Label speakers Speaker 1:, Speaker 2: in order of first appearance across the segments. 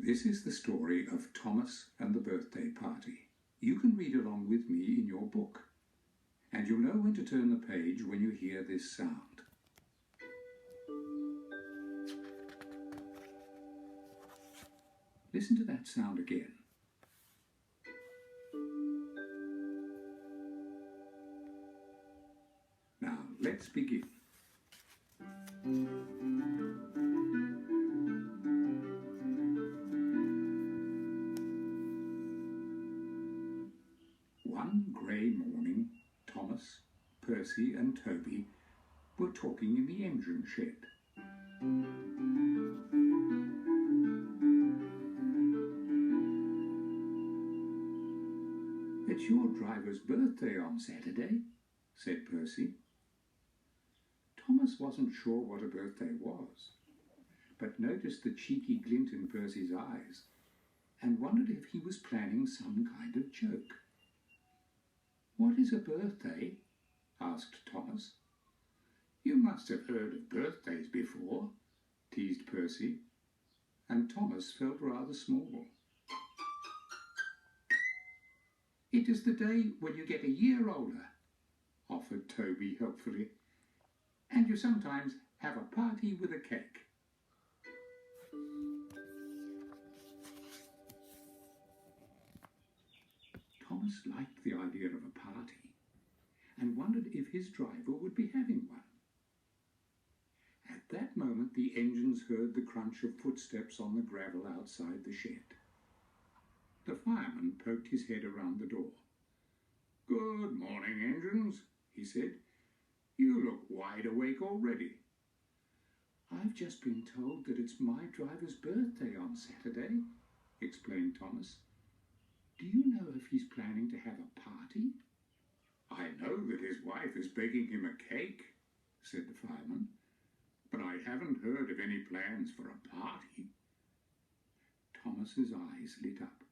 Speaker 1: This is the story of Thomas and the birthday party. You can read along with me in your book, and you'll know when to turn the page when you hear this sound. Listen to that sound again. Now, let's begin. One grey morning, Thomas, Percy and Toby were talking in the engine shed. "It's your driver's birthday on Saturday," said Percy. Thomas wasn't sure what a birthday was, but noticed the cheeky glint in Percy's eyes and wondered if he was planning some kind of joke. "What is a birthday?" asked Thomas. "You must have heard of birthdays before," teased Percy, and Thomas felt rather small. "It is the day when you get a year older," offered Toby helpfully, "and you sometimes have a party with a cake." Thomas liked the idea of a party and wondered if his driver would be having one. At that moment the engines heard the crunch of footsteps on the gravel outside the shed. The fireman poked his head around the door. "Good morning, engines," he said. "You look wide awake already." "I've just been told that it's my driver's birthday on Saturday," explained Thomas. "Do you know if he's planning to have a party?" "I know that his wife is baking him a cake," said the fireman, "but I haven't heard of any plans for a party." Thomas's eyes lit up.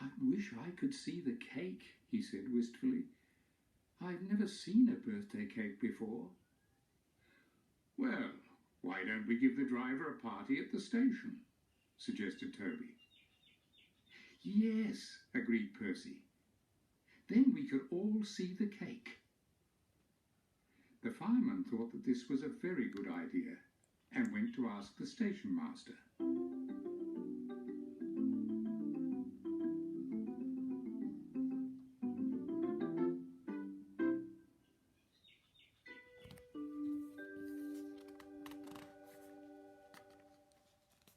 Speaker 1: "I wish I could see the cake," he said wistfully. "I've never seen a birthday cake before." "Well, why don't we give the driver a party at the station?" suggested Toby. "Yes," agreed Percy. "Then we could all see the cake." The fireman thought that this was a very good idea and went to ask the station master.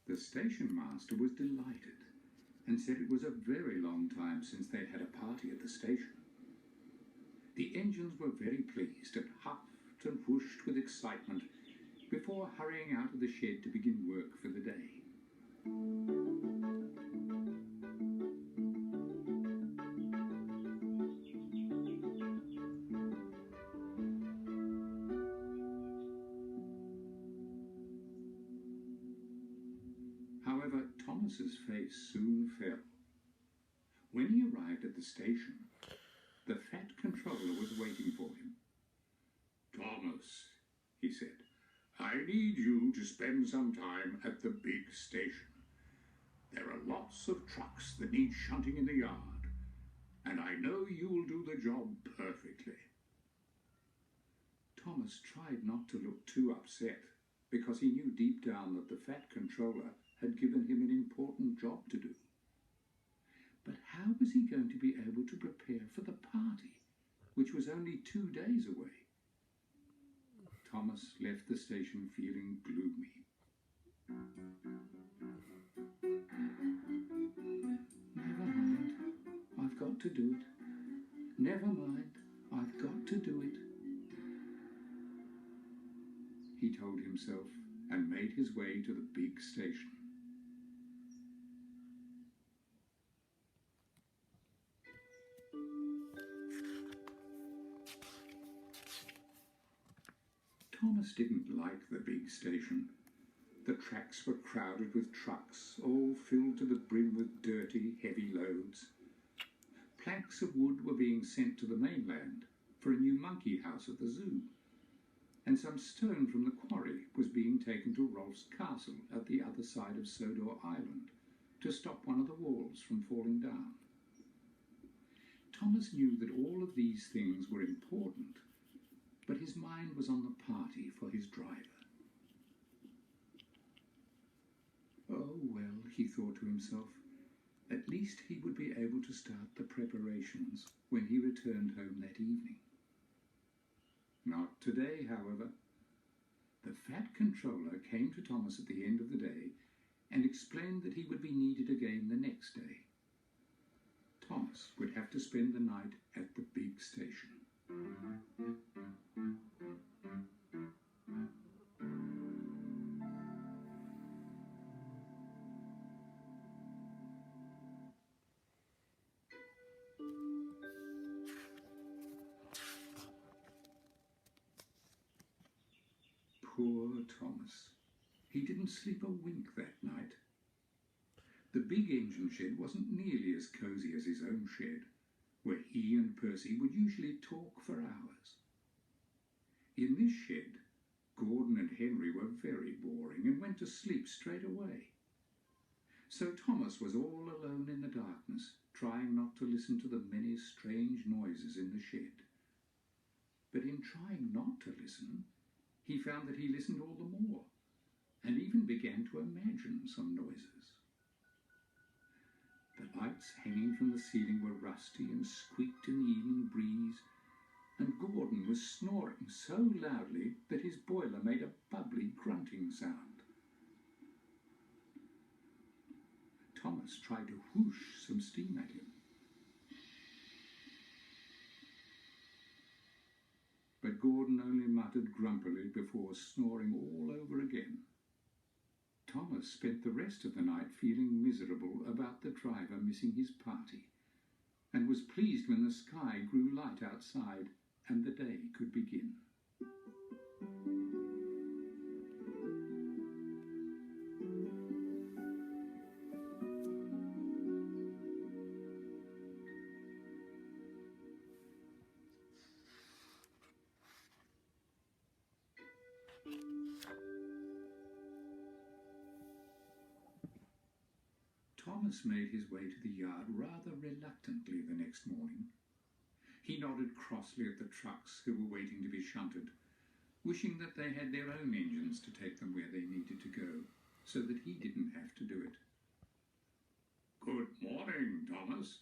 Speaker 1: The station master was delighted and said it was a very long time since they'd had a party at the station. The engines were very pleased and huffed and whooshed with excitement before hurrying out of the shed to begin work for the day. However, Thomas's face soon fell. When he arrived at the station, the fat controller was waiting for him. "Thomas," he said, "I need you to spend some time at the big station. There are lots of trucks that need shunting in the yard, and I know you'll do the job perfectly." Thomas tried not to look too upset, because he knew deep down that the fat controller had given him an important job to do. But how was he going to be able to prepare for the party, which was only 2 days away? Thomas left the station feeling gloomy. "Never mind, I've got to do it. Never mind, I've got to do it," he told himself, and made his way to the big station. Thomas didn't like the big station. The tracks were crowded with trucks, all filled to the brim with dirty, heavy loads. Planks of wood were being sent to the mainland for a new monkey house at the zoo, and some stone from the quarry was being taken to Rolf's castle at the other side of Sodor Island to stop one of the walls from falling down. Thomas knew that all of these things were important, but his mind was on the party for his driver. Oh, well, he thought to himself, at least he would be able to start the preparations when he returned home that evening. Not today, however. The Fat Controller came to Thomas at the end of the day and explained that he would be needed again the next day. Thomas would have to spend the night at the big station. Poor Thomas. He didn't sleep a wink that night. The big engine shed wasn't nearly as cosy as his own shed, where he and Percy would usually talk for hours. In this shed, Gordon and Henry were very boring and went to sleep straight away. So Thomas was all alone in the darkness, trying not to listen to the many strange noises in the shed. But in trying not to listen, he found that he listened all the more, and even began to imagine some noises. The lights hanging from the ceiling were rusty and squeaked in the evening breeze, and Gordon was snoring so loudly that his boiler made a bubbly grunting sound. Thomas tried to whoosh some steam at him, but Gordon only muttered grumpily before snoring all over again. Thomas spent the rest of the night feeling miserable about the driver missing his party, and was pleased when the sky grew light outside and the day could begin. Thomas made his way to the yard rather reluctantly the next morning. He nodded crossly at the trucks who were waiting to be shunted, wishing that they had their own engines to take them where they needed to go, so that he didn't have to do it. "Good morning, Thomas,"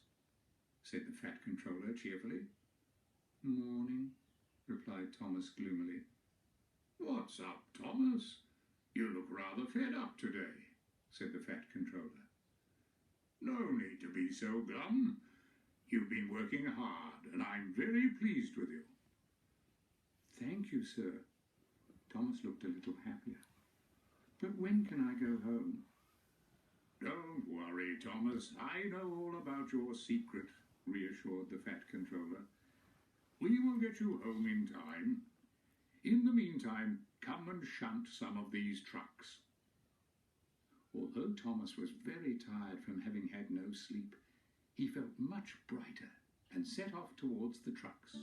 Speaker 1: said the Fat Controller cheerfully. "Morning," replied Thomas gloomily. "What's up, Thomas? You look rather fed up today," said the Fat Controller. "No need to be so glum. You've been working hard, and I'm very pleased with you." "Thank you, sir." Thomas looked a little happier. "But when can I go home?" "Don't worry, Thomas. I know all about your secret," reassured the Fat Controller. "We will get you home in time. In the meantime, come and shunt some of these trucks." Although Thomas was very tired from having had no sleep, he felt much brighter and set off towards the trucks.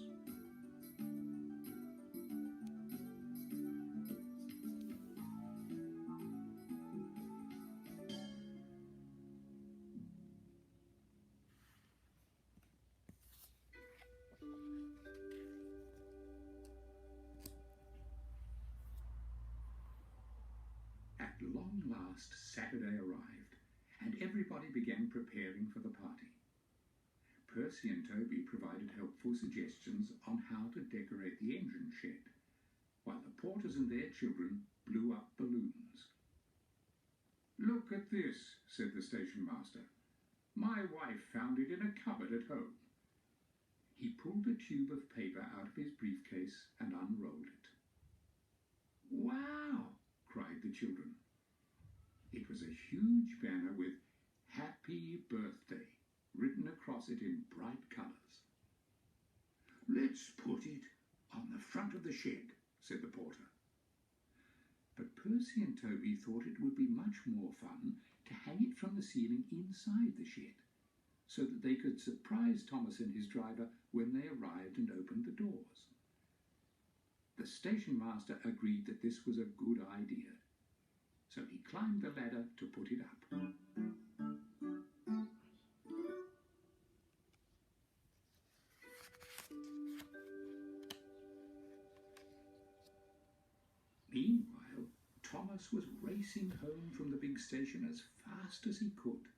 Speaker 1: At long last, Saturday arrived, and everybody began preparing for the party. Percy and Toby provided helpful suggestions on how to decorate the engine shed, while the porters and their children blew up balloons. "Look at this," said the station master. "My wife found it in a cupboard at home." He pulled a tube of paper out of his briefcase and unrolled it. "Wow!" cried the children. It was a huge banner with "Happy Birthday" written across it in bright colours. "Let's put it on the front of the shed," said the porter. But Percy and Toby thought it would be much more fun to hang it from the ceiling inside the shed, so that they could surprise Thomas and his driver when they arrived and opened the doors. The station master agreed that this was a good idea, so he climbed the ladder to put it up. Meanwhile, Thomas was racing home from the big station as fast as he could.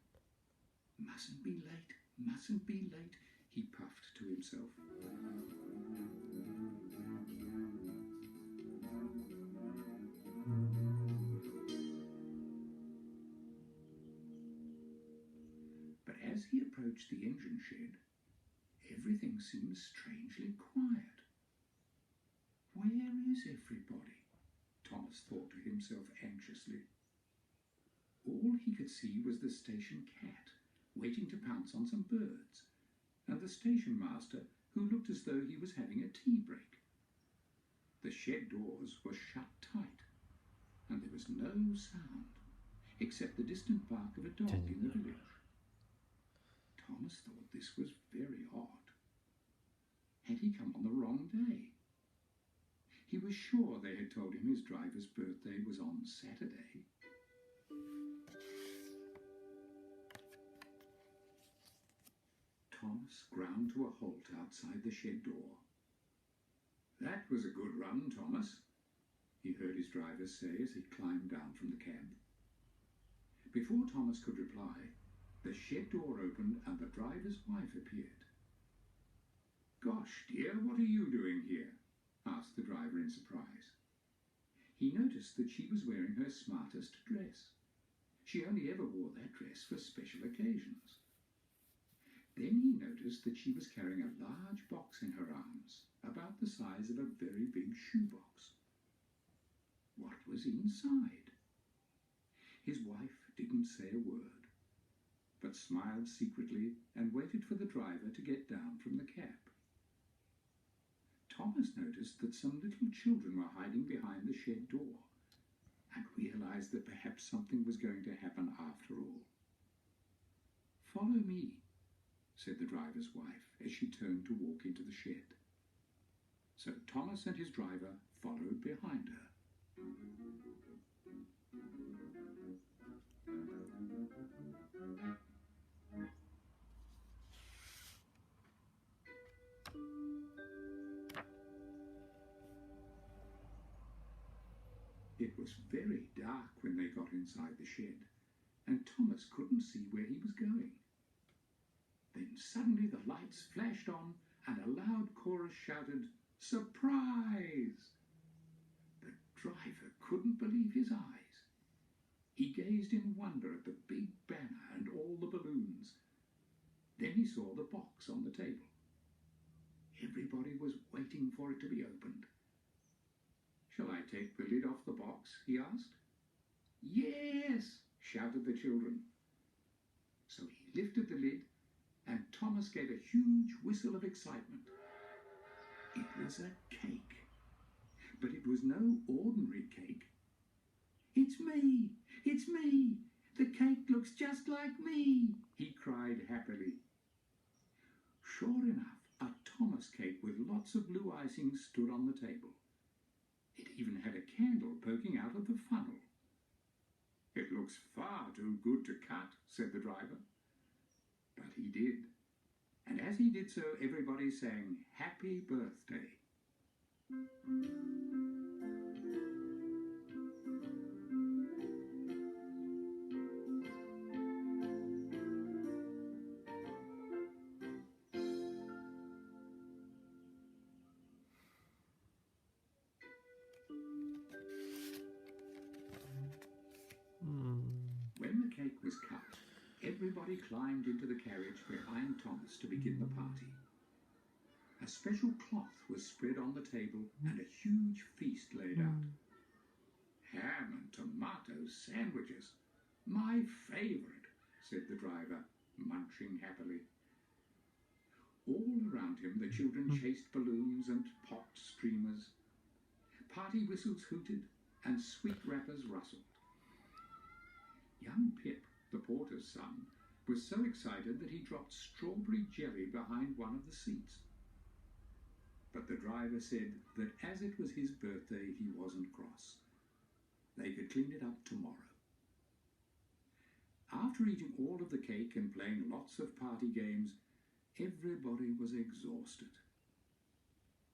Speaker 1: "Mustn't be late, mustn't be late," he puffed to himself. But as he approached the engine shed, everything seemed strangely quiet. "Where is everybody?" Thomas thought to himself anxiously. All he could see was the station cat, waiting to pounce on some birds, and the station master, who looked as though he was having a tea break. The shed doors were shut tight, and there was no sound, except the distant bark of a dog in the village. Thomas thought this was very odd. Had he come on the wrong day? He was sure they had told him his driver's birthday was on Saturday. Thomas ground to a halt outside the shed door. "That was a good run, Thomas," he heard his driver say as he climbed down from the cab. Before Thomas could reply, the shed door opened and the driver's wife appeared. "Gosh, dear, what are you doing here?" asked the driver in surprise. He noticed that she was wearing her smartest dress. She only ever wore that dress for special occasions. Then he noticed that she was carrying a large box in her arms, about the size of a very big shoebox. What was inside? His wife didn't say a word, but smiled secretly and waited for the driver to get down from the cab. Thomas noticed that some little children were hiding behind the shed door, and realized that perhaps something was going to happen after all. "Follow me," said the driver's wife as she turned to walk into the shed. So Thomas and his driver followed behind her. It was very dark when they got inside the shed, and Thomas couldn't see where he was going. Then suddenly the lights flashed on, and a loud chorus shouted, "Surprise!" The driver couldn't believe his eyes. He gazed in wonder at the big banner and all the balloons. Then he saw the box on the table. Everybody was waiting for it to be opened. "Shall I take the lid off the box?" he asked. "Yes!" shouted the children. So he lifted the lid, and Thomas gave a huge whistle of excitement. It was a cake, but it was no ordinary cake. "It's me! It's me! The cake looks just like me!" he cried happily. Sure enough, a Thomas cake with lots of blue icing stood on the table. It even had a candle poking out of the funnel. "It looks far too good to cut," said the driver. But he did. And as he did so, everybody sang "Happy Birthday." When the cake was cut, everybody climbed into the carriage behind Thomas to begin the party. A special cloth was spread on the table and a huge feast laid out. "Ham and tomato sandwiches, my favourite," said the driver, munching happily. All around him the children chased balloons and popped streamers. Party whistles hooted and sweet wrappers rustled. Young Pip, the porter's son, was so excited that he dropped strawberry jelly behind one of the seats. But the driver said that as it was his birthday, he wasn't cross. They could clean it up tomorrow. After eating all of the cake and playing lots of party games, everybody was exhausted.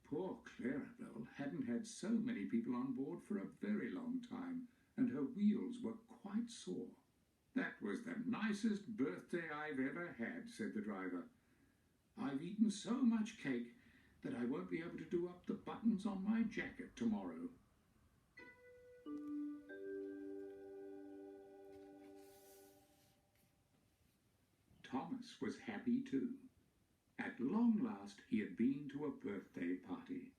Speaker 1: Poor Clarabelle hadn't had so many people on board for a very long time, and her wheels were quite sore. "That was the nicest birthday I've ever had," said the driver. "I've eaten so much cake that I won't be able to do up the buttons on my jacket tomorrow." Thomas was happy too. At long last he had been to a birthday party.